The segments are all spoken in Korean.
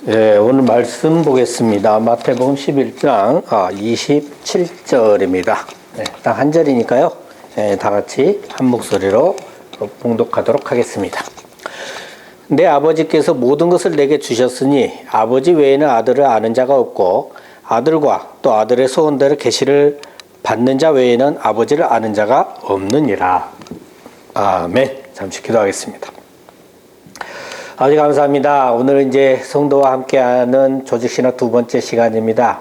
예, 오늘 말씀 보겠습니다. 마태복음 11장 27절입니다. 네, 딱 한 절이니까요. 다 같이 한 목소리로 봉독하도록 하겠습니다. 내 아버지께서 모든 것을 내게 주셨으니 아버지 외에는 아들을 아는 자가 없고 아들과 또 아들의 소원대로 계시를 받는 자 외에는 아버지를 아는 자가 없느니라. 아멘. 잠시 기도하겠습니다. 아버지 감사합니다. 오늘은 이제 성도와 함께하는 조직신학 두 번째 시간입니다.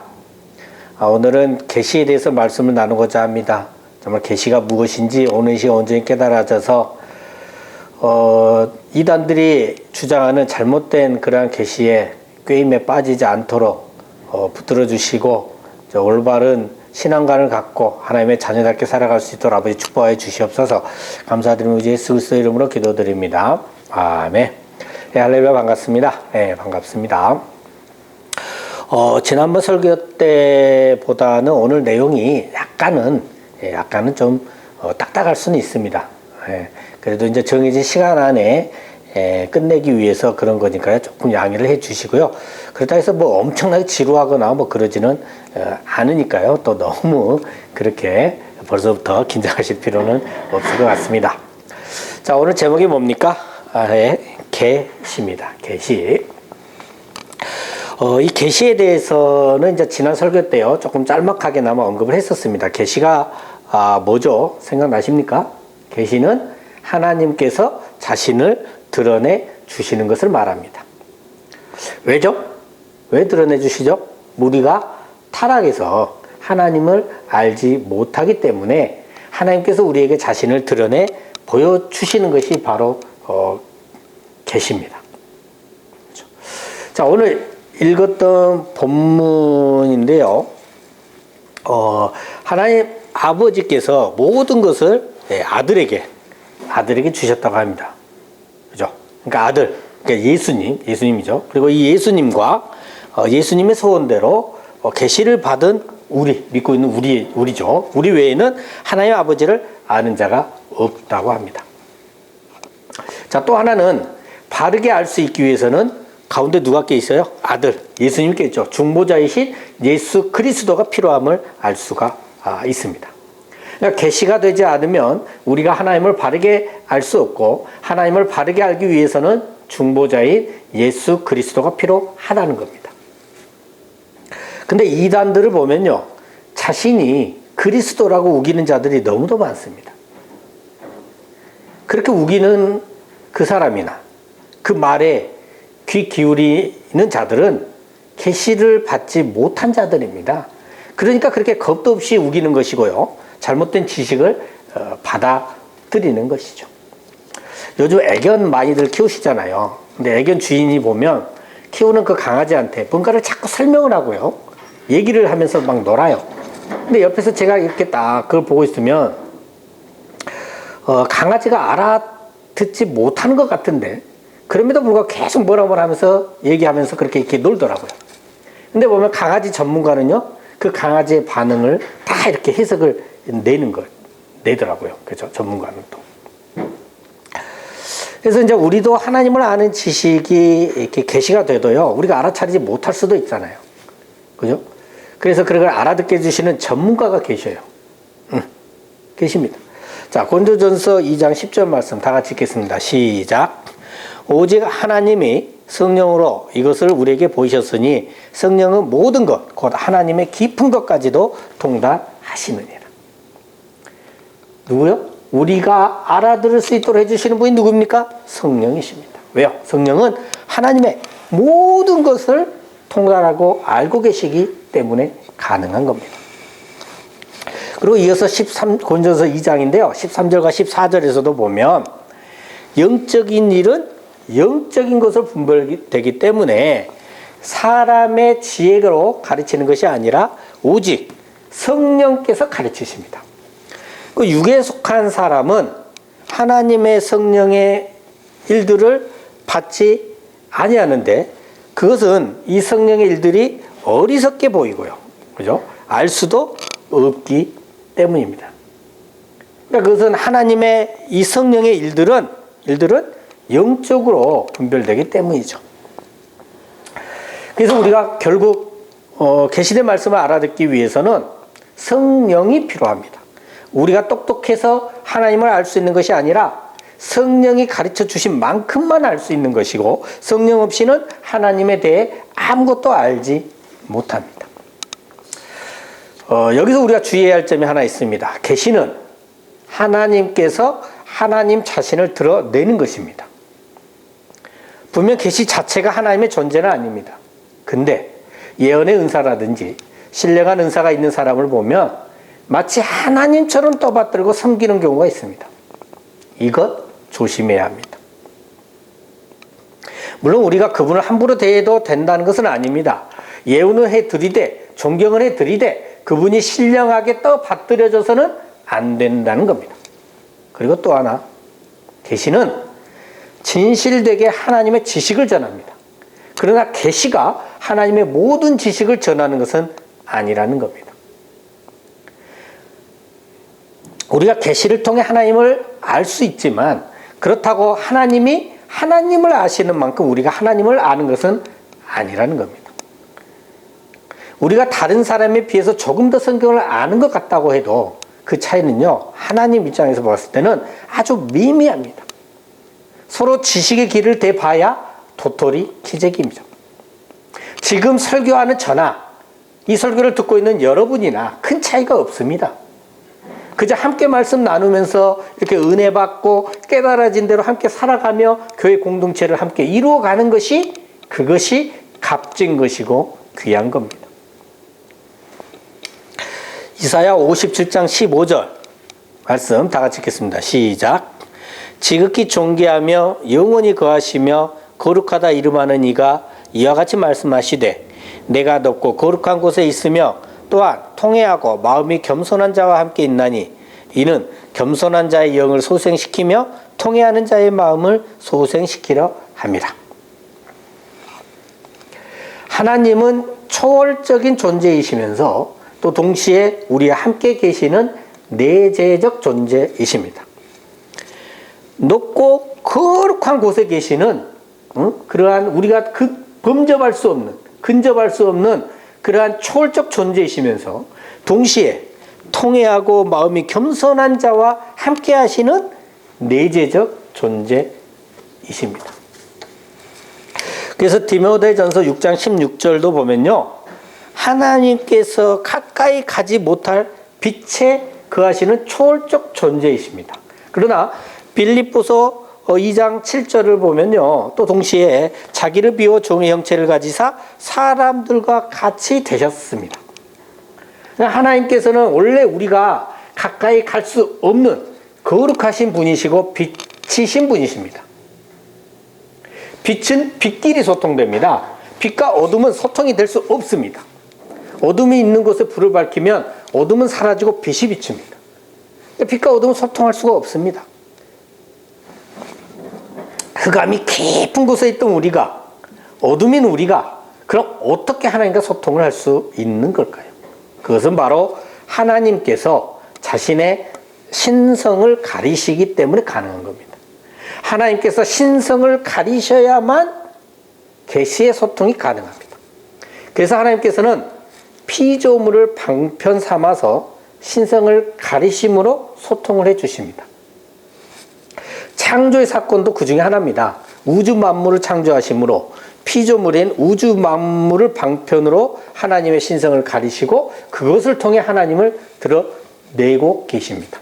오늘은 계시에 대해서 말씀을 나누고자 합니다. 정말 계시가 무엇인지 오늘 이 시간 온전히 깨달아져서 이단들이 주장하는 잘못된 그러한 계시에 꾀임에 빠지지 않도록 붙들어 주시고 올바른 신앙관을 갖고 하나님의 자녀답게 살아갈 수 있도록 아버지 축복하여 주시옵소서. 감사드리며 예수 그리스도의 이름으로 기도드립니다. 아멘. 네, 할렐루야 반갑습니다. 네, 반갑습니다. 지난번 설교 때보다는 오늘 내용이 약간은 좀 딱딱할 수는 있습니다. 그래도 이제 정해진 시간 안에 끝내기 위해서 그런 거니까요. 조금 양해를 해 주시고요. 그렇다 해서 뭐 엄청나게 지루하거나 뭐 그러지는 않으니까요. 또 너무 그렇게 벌써부터 긴장하실 필요는 없을 것 같습니다. 자, 오늘 제목이 뭡니까? 계시입니다. 계시. 이 계시에 대해서는 이제 지난 설교 때요. 조금 짤막하게나마 언급을 했었습니다. 계시가 뭐죠? 생각나십니까? 계시는 하나님께서 자신을 드러내 주시는 것을 말합니다. 왜죠? 왜 드러내 주시죠? 우리가 타락해서 하나님을 알지 못하기 때문에 하나님께서 우리에게 자신을 드러내 보여주시는 것이 바로 계시입니다. 그렇죠. 자, 오늘 읽었던 본문인데요. 하나님 아버지께서 모든 것을 아들에게 주셨다고 합니다. 그죠? 그러니까 아들, 그러니까 예수님이죠. 그리고 이 예수님과 예수님의 소원대로 계시를 받은 믿고 있는 우리죠. 우리 외에는 하나님 아버지를 아는 자가 없다고 합니다. 자, 또 하나는 바르게 알 수 있기 위해서는 가운데 누가 껴 있어요? 아들, 예수님께 있죠. 중보자이신 예수 그리스도가 필요함을 알 수가 있습니다. 그러니까 계시가 되지 않으면 우리가 하나님을 바르게 알 수 없고 하나님을 바르게 알기 위해서는 중보자인 예수 그리스도가 필요하다는 겁니다. 근데 이단들을 보면요. 자신이 그리스도라고 우기는 자들이 너무도 많습니다. 그렇게 우기는 그 사람이나 그 말에 귀 기울이는 자들은 계시를 받지 못한 자들입니다. 그러니까 그렇게 겁도 없이 우기는 것이고요. 잘못된 지식을 받아들이는 것이죠. 요즘 애견 많이들 키우시잖아요. 근데 애견 주인이 보면 키우는 그 강아지한테 뭔가를 자꾸 설명을 하고요. 얘기를 하면서 막 놀아요. 근데 옆에서 제가 이렇게 딱 그걸 보고 있으면 강아지가 알아듣지 못하는 것 같은데 그럼에도 불구하고 계속 뭐라 하면서 얘기하면서 그렇게 이렇게 놀더라고요. 근데 보면 강아지 전문가는요. 그 강아지의 반응을 다 이렇게 해석을 내더라고요. 그죠? 전문가는 또. 그래서 이제 우리도 하나님을 아는 지식이 이렇게 계시가 돼도요. 우리가 알아차리지 못할 수도 있잖아요. 그죠? 그래서 그걸 알아듣게 해주시는 전문가가 계셔요. 계십니다. 자, 고린도전서 2장 10절 말씀 다 같이 읽겠습니다. 시작. 오직 하나님이 성령으로 이것을 우리에게 보이셨으니 성령은 모든 것, 곧 하나님의 깊은 것까지도 통달하시느니라. 누구요? 우리가 알아들을 수 있도록 해주시는 분이 누굽니까? 성령이십니다. 왜요? 성령은 하나님의 모든 것을 통달하고 알고 계시기 때문에 가능한 겁니다. 그리고 이어서 고린도전서 2장인데요. 13절과 14절에서도 보면 영적인 일은 영적인 것으로 분별되기 때문에 사람의 지혜로 가르치는 것이 아니라 오직 성령께서 가르치십니다. 그 육에 속한 사람은 하나님의 성령의 일들을 받지 아니하는데 그것은 이 성령의 일들이 어리석게 보이고요. 그죠? 알 수도 없기 때문입니다. 그러니까 그것은 하나님의 이 성령의 일들은 영적으로 분별되기 때문이죠. 그래서 우리가 결국 계시된 말씀을 알아듣기 위해서는 성령이 필요합니다. 우리가 똑똑해서 하나님을 알 수 있는 것이 아니라 성령이 가르쳐 주신 만큼만 알 수 있는 것이고, 성령 없이는 하나님에 대해 아무것도 알지 못합니다. 여기서 우리가 주의해야 할 점이 하나 있습니다. 계시는 하나님께서 하나님 자신을 드러내는 것입니다. 분명 계시 자체가 하나님의 존재는 아닙니다. 근데 예언의 은사라든지 신령한 은사가 있는 사람을 보면 마치 하나님처럼 떠받들고 섬기는 경우가 있습니다. 이것 조심해야 합니다. 물론 우리가 그분을 함부로 대해도 된다는 것은 아닙니다. 예언을 해드리되 존경을 해드리되 그분이 신령하게 떠받들여져서는 안 된다는 겁니다. 그리고 또 하나, 계시는 진실되게 하나님의 지식을 전합니다. 그러나 계시가 하나님의 모든 지식을 전하는 것은 아니라는 겁니다. 우리가 계시를 통해 하나님을 알 수 있지만, 그렇다고 하나님이 하나님을 아시는 만큼 우리가 하나님을 아는 것은 아니라는 겁니다. 우리가 다른 사람에 비해서 조금 더 성경을 아는 것 같다고 해도 그 차이는요, 하나님 입장에서 봤을 때는 아주 미미합니다. 서로 지식의 길을 대봐야 도토리 키재기입니다. 지금 설교하는 저나 이 설교를 듣고 있는 여러분이나 큰 차이가 없습니다. 그저 함께 말씀 나누면서 이렇게 은혜 받고 깨달아진 대로 함께 살아가며 교회 공동체를 함께 이루어가는 것이, 그것이 값진 것이고 귀한 겁니다. 이사야 57장 15절 말씀 다 같이 읽겠습니다. 시작. 지극히 존귀하며 영원히 거하시며 거룩하다 이름하는 이가 이와 같이 말씀하시되, 내가 높고 거룩한 곳에 있으며 또한 통회하고 마음이 겸손한 자와 함께 있나니, 이는 겸손한 자의 영을 소생시키며 통회하는 자의 마음을 소생시키려 함이라. 하나님은 초월적인 존재이시면서 또 동시에 우리와 함께 계시는 내재적 존재이십니다. 높고 거룩한 곳에 계시는 그러한 우리가 범접할 수 없는, 근접할 수 없는 그러한 초월적 존재이시면서 동시에 통회하고 마음이 겸손한 자와 함께 하시는 내재적 존재이십니다. 그래서 디모데전서 6장 16절도 보면요, 하나님께서 가까이 가지 못할 빛에 거하시는 초월적 존재이십니다. 그러나 빌립보서 2장 7절을 보면요, 또 동시에 자기를 비워 종의 형체를 가지사 사람들과 같이 되셨습니다. 하나님께서는 원래 우리가 가까이 갈 수 없는 거룩하신 분이시고 빛이신 분이십니다. 빛은 빛끼리 소통됩니다. 빛과 어둠은 소통이 될 수 없습니다. 어둠이 있는 곳에 불을 밝히면 어둠은 사라지고 빛이 비춥니다. 빛과 어둠은 소통할 수가 없습니다. 흑암이 깊은 곳에 있던 우리가, 어둠인 우리가 그럼 어떻게 하나님과 소통을 할 수 있는 걸까요? 그것은 바로 하나님께서 자신의 신성을 가리시기 때문에 가능한 겁니다. 하나님께서 신성을 가리셔야만 계시의 소통이 가능합니다. 그래서 하나님께서는 피조물을 방편 삼아서 신성을 가리심으로 소통을 해 주십니다. 창조의 사건도 그 중에 하나입니다. 우주 만물을 창조하심으로 피조물인 우주 만물을 방편으로 하나님의 신성을 가리시고 그것을 통해 하나님을 드러내고 계십니다.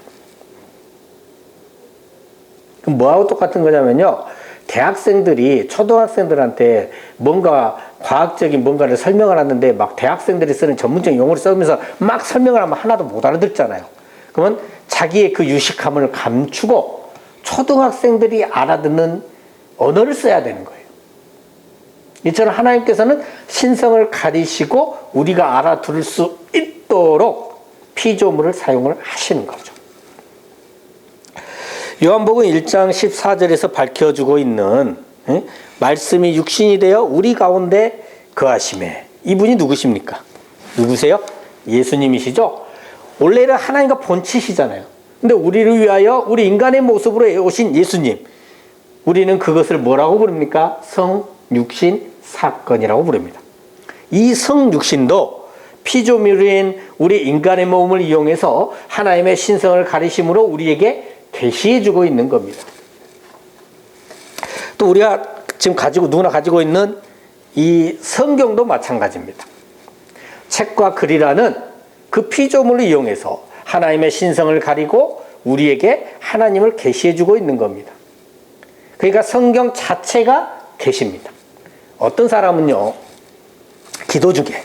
그럼 뭐하고 똑같은 거냐면요, 대학생들이 초등학생들한테 뭔가 과학적인 뭔가를 설명을 하는데 막 대학생들이 쓰는 전문적인 용어를 쓰면서 막 설명을 하면 하나도 못 알아듣잖아요. 그러면 자기의 그 유식함을 감추고 초등학생들이 알아듣는 언어를 써야 되는 거예요. 이처럼 하나님께서는 신성을 가리시고 우리가 알아들을 수 있도록 피조물을 사용을 하시는 거죠. 요한복음 1장 14절에서 밝혀주고 있는 말씀이 육신이 되어 우리 가운데 거하심에, 이분이 누구십니까? 누구세요? 예수님이시죠? 원래는 하나님과 본체시잖아요. 근데 우리를 위하여 우리 인간의 모습으로 오신 예수님, 우리는 그것을 뭐라고 부릅니까? 성육신 사건이라고 부릅니다. 이 성육신도 피조물인 우리 인간의 몸을 이용해서 하나님의 신성을 가리심으로 우리에게 계시해주고 있는 겁니다. 또 우리가 지금 누구나 가지고 있는 이 성경도 마찬가지입니다. 책과 글이라는 그 피조물을 이용해서 하나님의 신성을 가리고 우리에게 하나님을 계시해주고 있는 겁니다. 그러니까 성경 자체가 계시입니다. 어떤 사람은요, 기도 중에,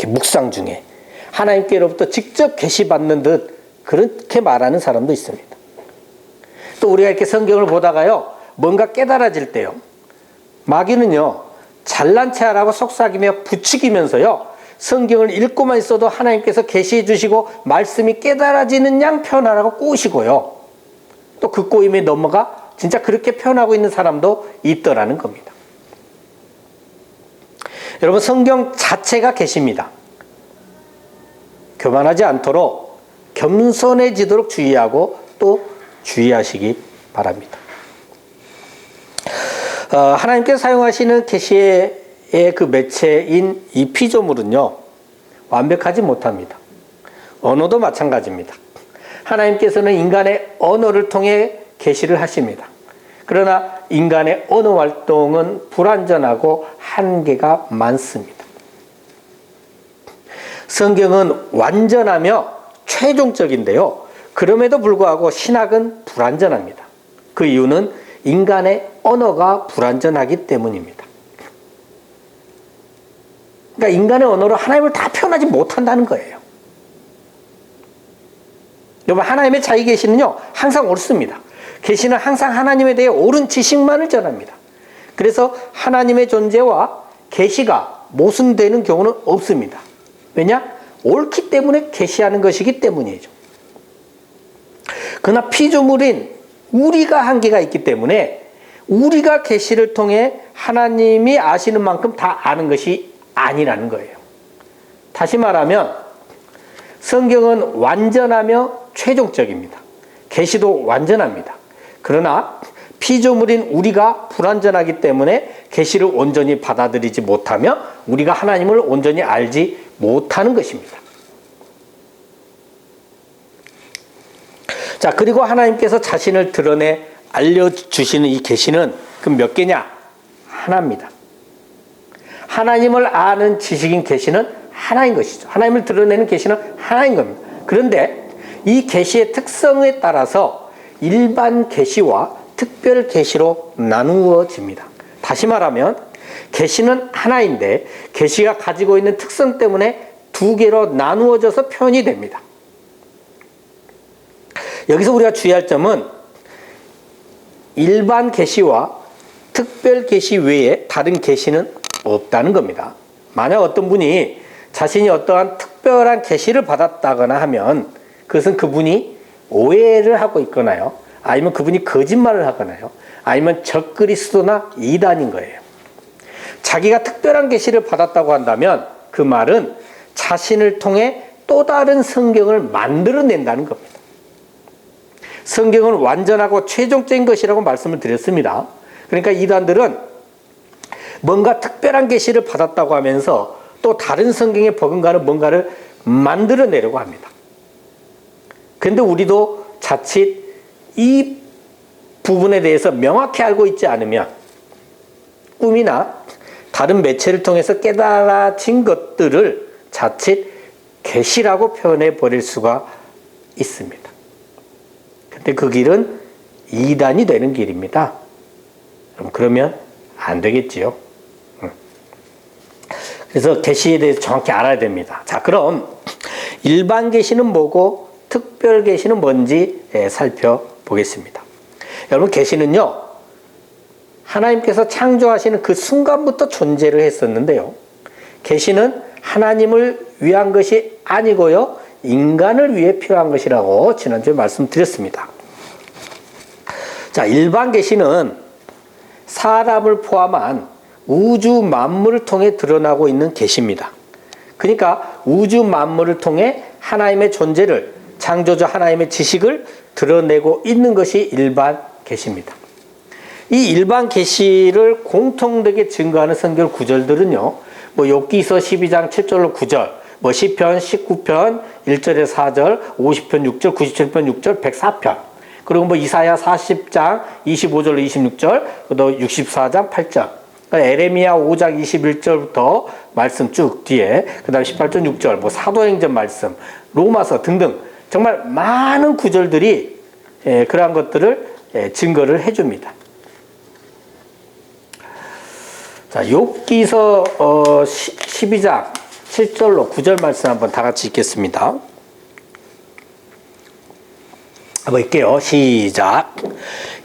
묵상 중에 하나님께로부터 직접 계시받는 듯 그렇게 말하는 사람도 있습니다. 또 우리가 이렇게 성경을 보다가요, 뭔가 깨달아질 때요, 마귀는요, 잘난 체 하라고 속삭이며 부추기면서요, 성경을 읽고만 있어도 하나님께서 계시해 주시고 말씀이 깨달아지는 양 표현하라고 꼬시고요, 또 그 꼬임에 넘어가 진짜 그렇게 표현하고 있는 사람도 있더라는 겁니다. 여러분, 성경 자체가 계십니다. 교만하지 않도록 겸손해지도록 주의하고 또 주의하시기 바랍니다. 하나님께서 사용하시는 계시의 그 매체인 이 피조물은요, 완벽하지 못합니다. 언어도 마찬가지입니다. 하나님께서는 인간의 언어를 통해 계시를 하십니다. 그러나 인간의 언어 활동은 불완전하고 한계가 많습니다. 성경은 완전하며 최종적인데요, 그럼에도 불구하고 신학은 불완전합니다. 그 이유는 인간의 언어가 불완전하기 때문입니다. 그러니까 인간의 언어로 하나님을 다 표현하지 못한다는 거예요. 여러분, 하나님의 자기 계시는요, 항상 옳습니다. 계시는 항상 하나님에 대해 옳은 지식만을 전합니다. 그래서 하나님의 존재와 계시가 모순되는 경우는 없습니다. 왜냐? 옳기 때문에 계시하는 것이기 때문이죠. 그러나 피조물인 우리가 한계가 있기 때문에 우리가 계시를 통해 하나님이 아시는 만큼 다 아는 것이 아니라는 거예요. 다시 말하면 성경은 완전하며 최종적입니다. 계시도 완전합니다. 그러나 피조물인 우리가 불완전하기 때문에 계시를 온전히 받아들이지 못하며 우리가 하나님을 온전히 알지 못하는 것입니다. 자, 그리고 하나님께서 자신을 드러내 알려주시는 이 계시는 그 몇 개냐? 하나입니다. 하나님을 아는 지식인 계시는 하나인 것이죠. 하나님을 드러내는 계시는 하나인 겁니다. 그런데 이 계시의 특성에 따라서 일반 계시와 특별 계시로 나누어집니다. 다시 말하면 계시는 하나인데 계시가 가지고 있는 특성 때문에 두 개로 나누어져서 표현이 됩니다. 여기서 우리가 주의할 점은 일반 계시와 특별 계시 외에 다른 계시는 없다는 겁니다. 만약 어떤 분이 자신이 어떠한 특별한 계시를 받았다거나 하면 그것은 그분이 오해를 하고 있거나요, 아니면 그분이 거짓말을 하거나요, 아니면 적그리스도나 이단인 거예요. 자기가 특별한 계시를 받았다고 한다면 그 말은 자신을 통해 또 다른 성경을 만들어낸다는 겁니다. 성경은 완전하고 최종적인 것이라고 말씀을 드렸습니다. 그러니까 이단들은 뭔가 특별한 계시를 받았다고 하면서 또 다른 성경에 버금가는 뭔가를 만들어내려고 합니다. 그런데 우리도 자칫 이 부분에 대해서 명확히 알고 있지 않으면 꿈이나 다른 매체를 통해서 깨달아진 것들을 자칫 계시라고 표현해 버릴 수가 있습니다. 근데 그 길은 이단이 되는 길입니다. 그러면 안 되겠지요. 그래서 계시에 대해서 정확히 알아야 됩니다. 자, 그럼 일반 계시는 뭐고 특별 계시는 뭔지 살펴보겠습니다. 여러분, 계시는요, 하나님께서 창조하시는 그 순간부터 존재를 했었는데요, 계시는 하나님을 위한 것이 아니고요, 인간을 위해 필요한 것이라고 지난주에 말씀드렸습니다. 자, 일반 계시는 사람을 포함한 우주 만물을 통해 드러나고 있는 계시입니다. 그러니까 우주 만물을 통해 하나님의 존재를, 창조주 하나님의 지식을 드러내고 있는 것이 일반 계시입니다. 이 일반 계시를 공통되게 증거하는 성경 구절들은요, 뭐 욥기서 12장 7절로 9절, 뭐 시편 19편 1절에서 4절, 50편 6절, 97편 6절, 104편. 그리고 뭐 이사야 40장 25절로 26절, 또 64장 8절. 에레미야 5장 21절부터 말씀 쭉 뒤에, 그 다음에 18절 6절, 뭐 사도행전 말씀, 로마서 등등 정말 많은 구절들이 그러한 것들을 증거를 해줍니다. 자, 욥기서 12장 7절로 9절 말씀 한번 다 같이 읽겠습니다. 한번 읽게요. 시작.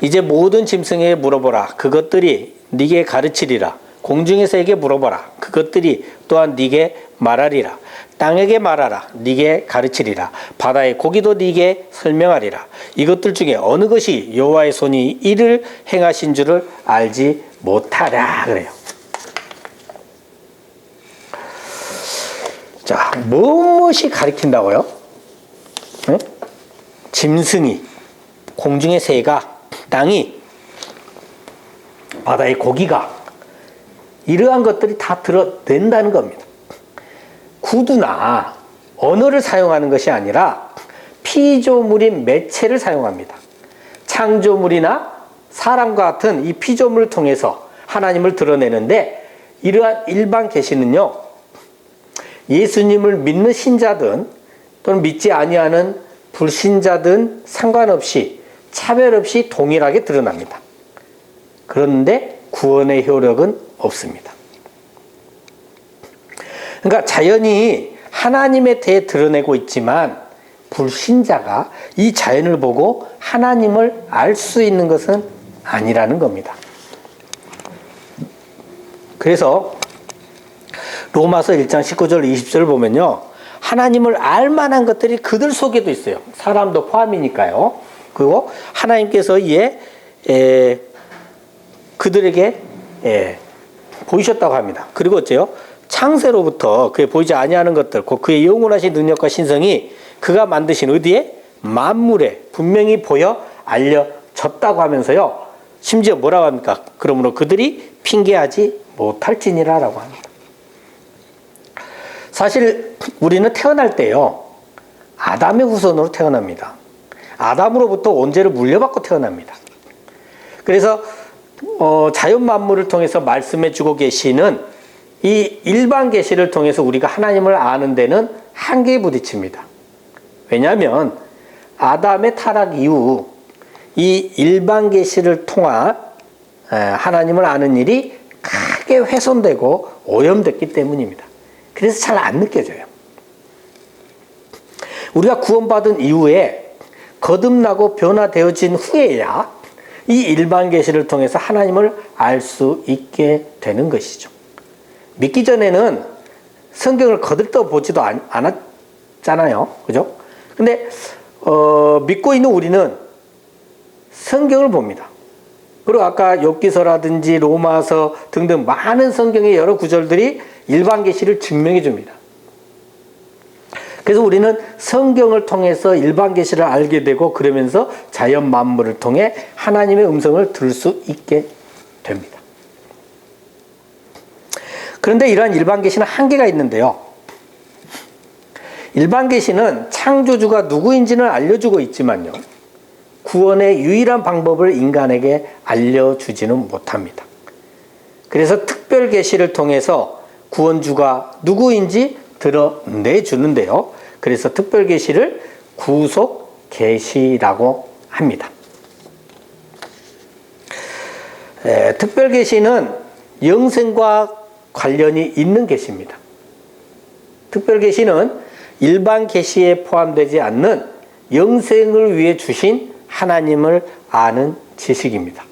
이제 모든 짐승에게 물어보라. 그것들이 네게 가르치리라. 공중의 새에게 물어보라. 그것들이 또한 네게 말하리라. 땅에게 말하라. 네게 가르치리라. 바다의 고기도 네게 설명하리라. 이것들 중에 어느 것이 여호와의 손이 이를 행하신 줄을 알지 못하랴. 그래요. 자, 무엇이 가리킨다고요? 네? 짐승이, 공중의 새가, 땅이, 바다의 고기가, 이러한 것들이 다 드러낸다는 겁니다. 구두나 언어를 사용하는 것이 아니라 피조물인 매체를 사용합니다. 창조물이나 사람과 같은 이 피조물을 통해서 하나님을 드러내는데, 이러한 일반 계시는요, 예수님을 믿는 신자든 또는 믿지 아니하는 불신자든 상관없이 차별 없이 동일하게 드러납니다. 그런데 구원의 효력은 없습니다. 그러니까 자연이 하나님에 대해 드러내고 있지만 불신자가 이 자연을 보고 하나님을 알 수 있는 것은 아니라는 겁니다. 그래서 로마서 1장 19절 20절을 보면요, 하나님을 알 만한 것들이 그들 속에도 있어요. 사람도 포함이니까요. 그리고 하나님께서 그들에게 보이셨다고 합니다. 그리고 어째요? 창세로부터 그의 보이지 아니하는 것들, 곧 그의 영원하신 능력과 신성이 그가 만드신 어디에? 만물에 분명히 보여 알려졌다고 하면서요, 심지어 뭐라고 합니까? 그러므로 그들이 핑계하지 못할지니라 라고 합니다. 사실 우리는 태어날 때요, 아담의 후손으로 태어납니다. 아담으로부터 원죄를 물려받고 태어납니다. 그래서 자연 만물을 통해서 말씀해 주고 계시는 이 일반 계시를 통해서 우리가 하나님을 아는 데는 한계에 부딪힙니다. 왜냐하면 아담의 타락 이후 이 일반 계시를 통한 하나님을 아는 일이 크게 훼손되고 오염됐기 때문입니다. 그래서 잘 안 느껴져요. 우리가 구원받은 이후에 거듭나고 변화되어진 후에야 이 일반 계시를 통해서 하나님을 알 수 있게 되는 것이죠. 믿기 전에는 성경을 거들떠 보지도 않았잖아요. 그죠? 근데 믿고 있는 우리는 성경을 봅니다. 그리고 아까 욥기서라든지 로마서 등등 많은 성경의 여러 구절들이 일반 계시를 증명해 줍니다. 그래서 우리는 성경을 통해서 일반 계시를 알게 되고, 그러면서 자연 만물을 통해 하나님의 음성을 들을 수 있게 됩니다. 그런데 이러한 일반 계시는 한계가 있는데요. 일반 계시는 창조주가 누구인지는 알려주고 있지만요, 구원의 유일한 방법을 인간에게 알려주지는 못합니다. 그래서 특별 계시를 통해서 구원주가 누구인지 드러내주는데요. 그래서 특별 계시를 구속 계시라고 합니다. 특별 계시는 영생과 관련이 있는 계시입니다. 특별 계시는 일반 계시에 포함되지 않는 영생을 위해 주신 하나님을 아는 지식입니다.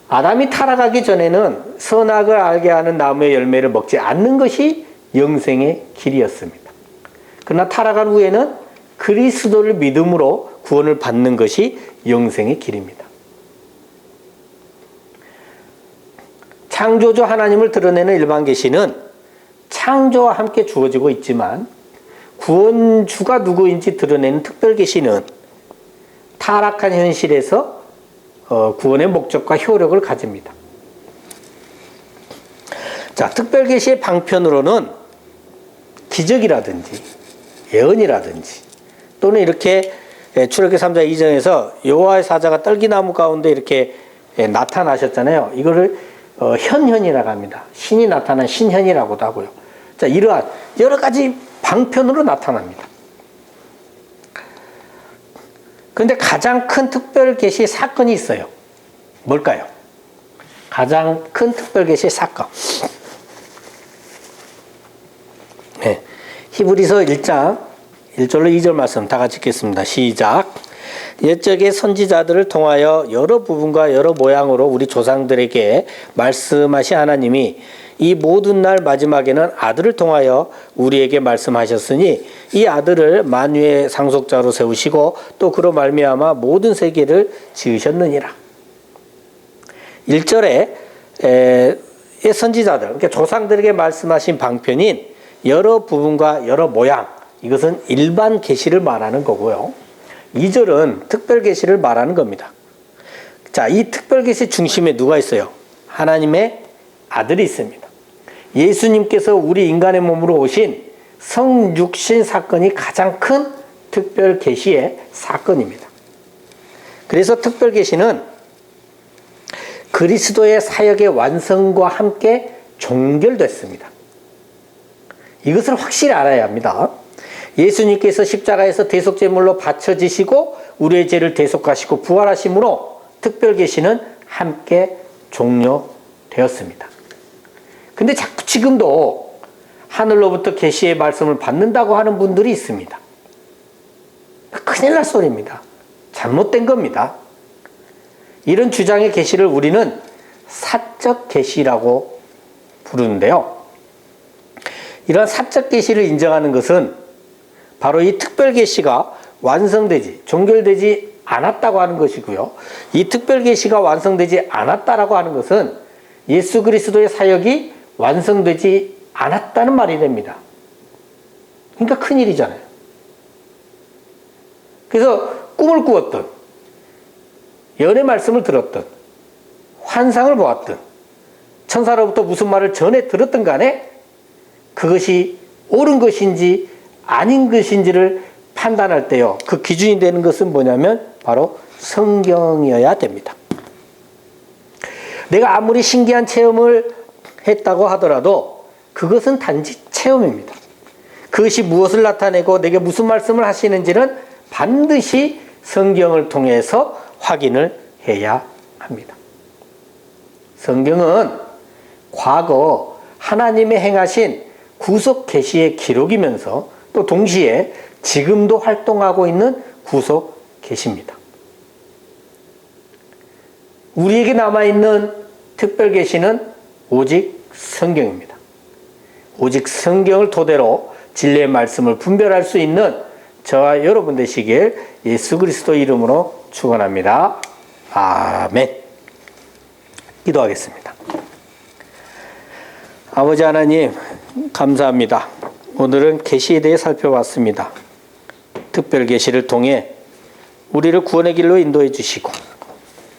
아담이 타락하기 전에는 선악을 알게 하는 나무의 열매를 먹지 않는 것이 영생의 길이었습니다. 그러나 타락한 후에는 그리스도를 믿음으로 구원을 받는 것이 영생의 길입니다. 창조주 하나님을 드러내는 일반 계시는 창조와 함께 주어지고 있지만, 구원주가 누구인지 드러내는 특별 계시는 타락한 현실에서 구원의 목적과 효력을 가집니다. 자, 특별계시의 방편으로는 기적이라든지 예언이라든지 또는 이렇게 출애굽기 3장 2장에서 여호와의 사자가 떨기나무 가운데 이렇게 나타나셨잖아요. 이거를 현현이라고 합니다. 신이 나타난 신현이라고도 하고요. 자, 이러한 여러 가지 방편으로 나타납니다. 그런데 가장 큰 특별계시 사건이 있어요. 뭘까요? 가장 큰 특별계시 사건. 네. 히브리서 1장 1절로 2절 말씀 다 같이 읽겠습니다. 시작. 옛적의 선지자들을 통하여 여러 부분과 여러 모양으로 우리 조상들에게 말씀하신 하나님이 이 모든 날 마지막에는 아들을 통하여 우리에게 말씀하셨으니 이 아들을 만유의 상속자로 세우시고 또 그로 말미암아 모든 세계를 지으셨느니라. 1절에 선지자들, 그러니까 조상들에게 말씀하신 방편인 여러 부분과 여러 모양, 이것은 일반 계시를 말하는 거고요. 2절은 특별 계시를 말하는 겁니다. 자, 이 특별 계시 중심에 누가 있어요? 하나님의 아들이 있습니다. 예수님께서 우리 인간의 몸으로 오신 성육신 사건이 가장 큰 특별 계시의 사건입니다. 그래서 특별 계시는 그리스도의 사역의 완성과 함께 종결됐습니다. 이것을 확실히 알아야 합니다. 예수님께서 십자가에서 대속제물로 바쳐지시고 우리의 죄를 대속하시고 부활하심으로 특별 계시는 함께 종료되었습니다. 근데 자꾸 지금도 하늘로부터 계시의 말씀을 받는다고 하는 분들이 있습니다. 큰일 날 소리입니다. 잘못된 겁니다. 이런 주장의 계시를 우리는 사적 계시라고 부르는데요. 이런 사적 계시를 인정하는 것은 바로 이 특별 계시가 완성되지, 종결되지 않았다고 하는 것이고요. 이 특별 계시가 완성되지 않았다라고 하는 것은 예수 그리스도의 사역이 완성되지 않았다는 말이 됩니다. 그러니까 큰일이잖아요. 그래서 꿈을 꾸었든 연의 말씀을 들었든 환상을 보았든 천사로부터 무슨 말을 전해 들었든 간에 그것이 옳은 것인지 아닌 것인지를 판단할 때요, 그 기준이 되는 것은 뭐냐면 바로 성경이어야 됩니다. 내가 아무리 신기한 체험을 했다고 하더라도 그것은 단지 체험입니다. 그것이 무엇을 나타내고 내게 무슨 말씀을 하시는지는 반드시 성경을 통해서 확인을 해야 합니다. 성경은 과거 하나님의 행하신 구속 계시의 기록이면서 또 동시에 지금도 활동하고 있는 구속 계시입니다. 우리에게 남아있는 특별 계시는 오직 성경입니다. 오직 성경을 토대로 진리의 말씀을 분별할 수 있는 저와 여러분 되시길 예수 그리스도 이름으로 축원합니다. 아멘. 기도하겠습니다. 아버지 하나님, 감사합니다. 오늘은 계시에 대해 살펴봤습니다. 특별 계시를 통해 우리를 구원의 길로 인도해 주시고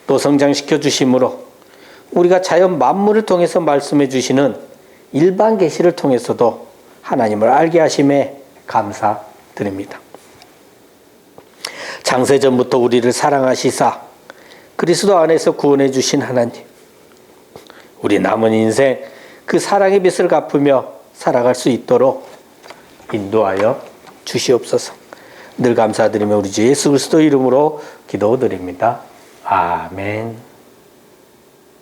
또 성장시켜 주심으로 우리가 자연 만물을 통해서 말씀해 주시는 일반 계시를 통해서도 하나님을 알게 하심에 감사드립니다. 창세전부터 우리를 사랑하시사 그리스도 안에서 구원해 주신 하나님, 우리 남은 인생 그 사랑의 빚을 갚으며 살아갈 수 있도록 인도하여 주시옵소서. 늘 감사드리며 우리 주 예수 그리스도 이름으로 기도드립니다. 아멘.